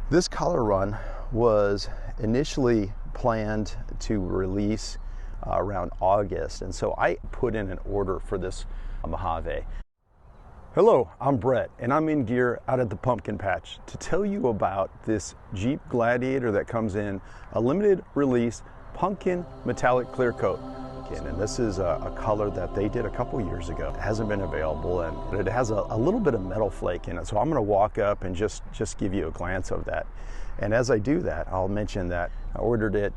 This color run was initially planned to release around August, and so I put in an order for this Mojave. Hello, I'm Brett, and I'm in gear out at the pumpkin patch to tell you about this Jeep Gladiator that comes in a limited release pumpkin metallic clear coat. And this is a color that they did a couple years ago. It hasn't been available, and it has a little bit of metal flake in it. So I'm gonna walk up and just give you a glance of that. And as I do that, I'll mention that I ordered it,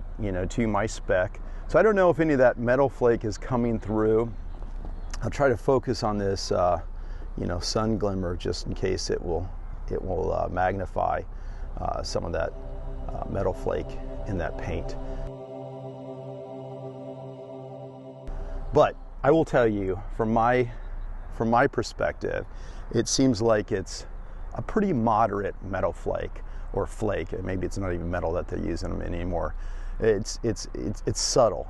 to my spec. So I don't know if any of that metal flake is coming through. I'll try to focus on this, sun glimmer, just in case it will magnify some of that metal flake in that paint. But I will tell you, from my perspective, it seems like it's a pretty moderate metal flake, or flake. Maybe it's not even metal that they're using them in anymore. It's subtle.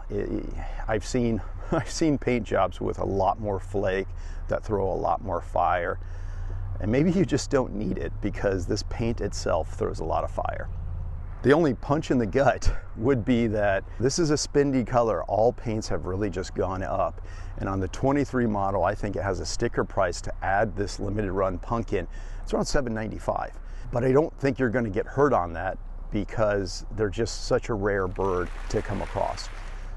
I've seen paint jobs with a lot more flake that throw a lot more fire, and maybe you just don't need it because this paint itself throws a lot of fire. The only punch in the gut would be that this is a spendy color. All paints have really just gone up. And on the 23 model, I think it has a sticker price to add this limited run pumpkin. It's around $7.95. But I don't think you're gonna get hurt on that because they're just such a rare bird to come across.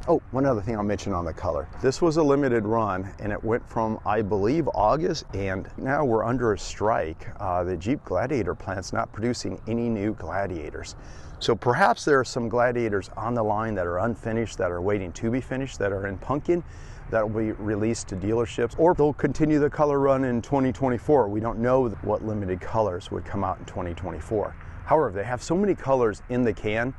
Oh, one other thing I'll mention on the color. This was a limited run, and it went from, I believe, August, and now we're under a strike. The Jeep Gladiator plant's not producing any new Gladiators. So perhaps there are some Gladiators on the line that are unfinished, that are waiting to be finished, that are in pumpkin, that will be released to dealerships, or they'll continue the color run in 2024. We don't know what limited colors would come out in 2024. However, they have so many colors in the can,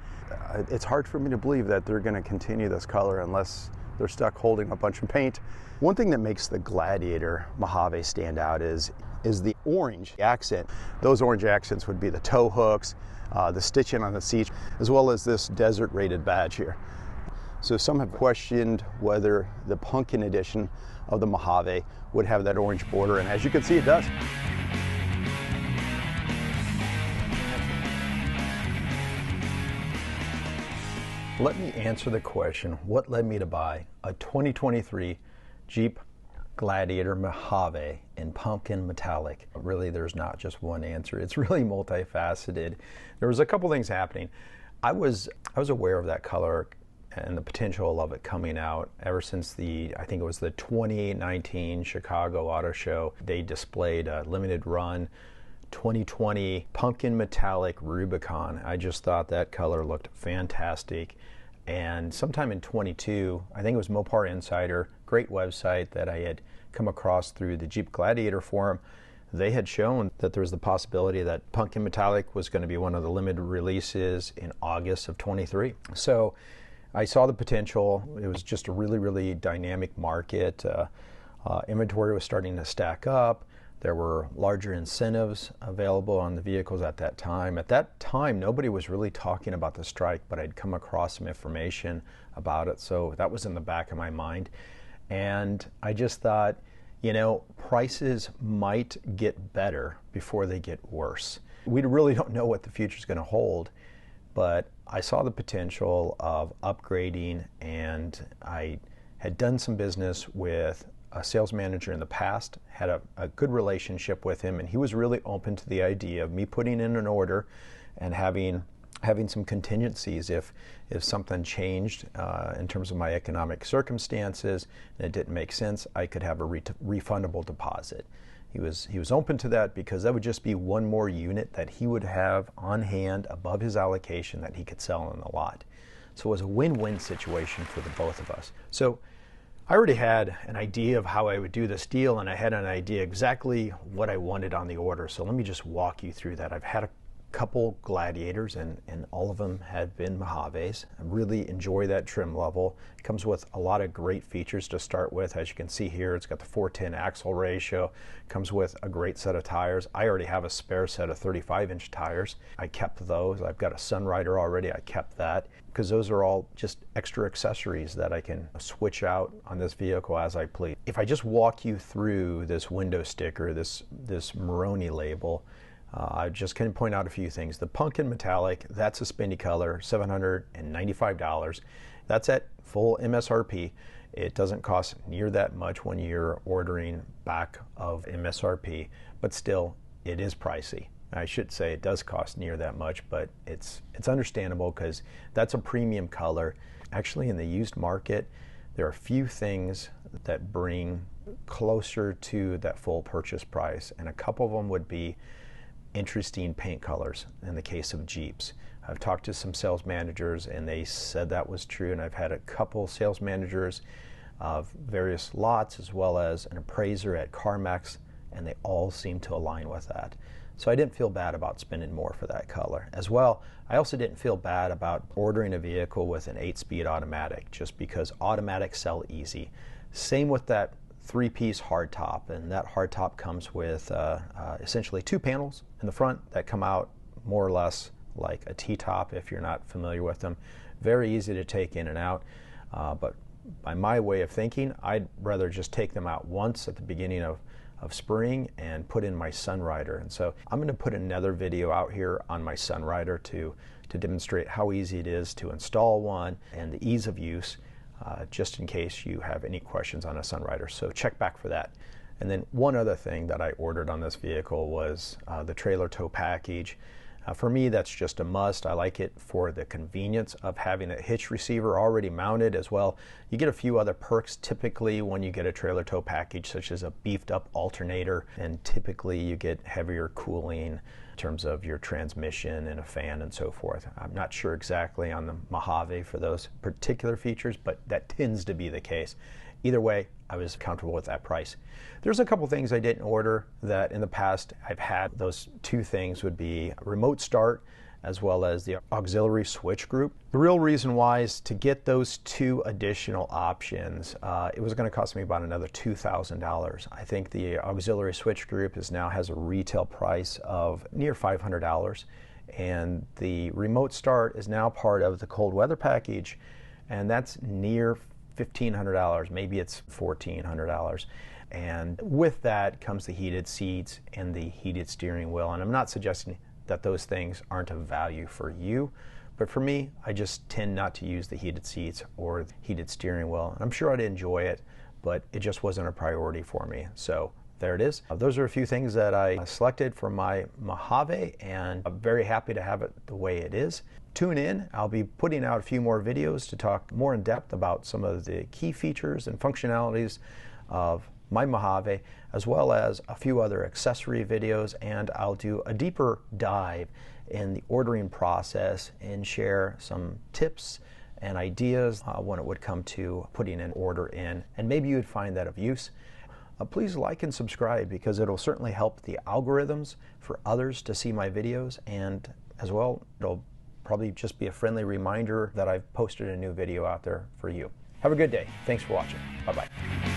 it's hard for me to believe that they're going to continue this color unless they're stuck holding a bunch of paint. One thing that makes the Gladiator Mojave stand out is the orange accent. Those orange accents would be the tow hooks, the stitching on the seats, as well as this desert rated badge here. So some have questioned whether the pumpkin edition of the Mojave would have that orange border, and as you can see, it does. Let me answer the question, what led me to buy a 2023 Jeep Gladiator Mojave in pumpkin metallic? Really, there's not just one answer. It's really multifaceted. There was a couple things happening. I was aware of that color and the potential of it coming out ever since I think it was the 2019 Chicago Auto Show. They displayed a limited run 2020 pumpkin metallic Rubicon. I just thought that color looked fantastic. And sometime in 22, I think it was Mopar Insider, great website that I had come across through the Jeep Gladiator forum. They had shown that there was the possibility that pumpkin metallic was going to be one of the limited releases in August of 23. So I saw the potential. It was just a really, really dynamic market. Inventory was starting to stack up. There were larger incentives available on the vehicles at that time. At that time, nobody was really talking about the strike, but I'd come across some information about it, so that was in the back of my mind. And I just thought, prices might get better before they get worse. We really don't know what the future's going to hold, but I saw the potential of upgrading, and I had done some business with a sales manager in the past, had a good relationship with him, and he was really open to the idea of me putting in an order and having some contingencies if something changed in terms of my economic circumstances and it didn't make sense, I could have a refundable deposit. He was open to that because that would just be one more unit that he would have on hand above his allocation that he could sell on the lot. So it was a win-win situation for the both of us. So I already had an idea of how I would do this deal, and I had an idea exactly what I wanted on the order. So let me just walk you through that. I've had a couple Gladiators, and all of them have been Mojaves. I really enjoy that trim level. It comes with a lot of great features to start with. As you can see here, it's got the 410 axle ratio. Comes with a great set of tires. I already have a spare set of 35-inch tires. I kept those. I've got a Sunrider already. I kept that because those are all just extra accessories that I can switch out on this vehicle as I please. If I just walk you through this window sticker, this Maroni label, I just can point out a few things. The Pumpkin Metallic, that's a spendy color, $795. That's at full MSRP. It doesn't cost near that much when you're ordering back of MSRP, but still, it is pricey. I should say it does cost near that much, but it's understandable because that's a premium color. Actually, in the used market, there are a few things that bring closer to that full purchase price, and a couple of them would be interesting paint colors in the case of Jeeps. I've talked to some sales managers and they said that was true, and I've had a couple sales managers of various lots as well as an appraiser at CarMax, and they all seem to align with that. So I didn't feel bad about spending more for that color. As well, I also didn't feel bad about ordering a vehicle with an 8-speed automatic, just because automatics sell easy. Same with that 3-piece hardtop, and that hardtop comes with essentially 2 panels in the front that come out more or less like a T-top if you're not familiar with them. Very easy to take in and out, but by my way of thinking, I'd rather just take them out once at the beginning of spring and put in my Sunrider. And so I'm going to put another video out here on my Sunrider to demonstrate how easy it is to install one and the ease of use, just in case you have any questions on a Sunrider. So check back for that. And then one other thing that I ordered on this vehicle was the trailer tow package. For me, that's just a must. I like it for the convenience of having a hitch receiver already mounted as well. You get a few other perks typically when you get a trailer tow package, such as a beefed up alternator, and typically you get heavier cooling in terms of your transmission and a fan and so forth. I'm not sure exactly on the Mojave for those particular features, but that tends to be the case. Either way, I was comfortable with that price. There's a couple things I didn't order that in the past I've had. Those 2 things would be remote start as well as the auxiliary switch group. The real reason why is to get those 2 additional options, it was going to cost me about another $2,000. I think the auxiliary switch group now has a retail price of near $500, and the remote start is now part of the cold weather package, and that's near $1,500, maybe it's $1,400. And with that comes the heated seats and the heated steering wheel. And I'm not suggesting that those things aren't of value for you, but for me, I just tend not to use the heated seats or the heated steering wheel. And I'm sure I'd enjoy it, but it just wasn't a priority for me. So there it is. Those are a few things that I selected for my Mojave, and I'm very happy to have it the way it is. Tune in. I'll be putting out a few more videos to talk more in depth about some of the key features and functionalities of my Mojave, as well as a few other accessory videos, and I'll do a deeper dive in the ordering process and share some tips and ideas when it would come to putting an order in, and maybe you'd find that of use. Please like and subscribe, because it'll certainly help the algorithms for others to see my videos, and as well, it'll probably just be a friendly reminder that I've posted a new video out there for you. Have a good day. Thanks for watching. Bye-bye.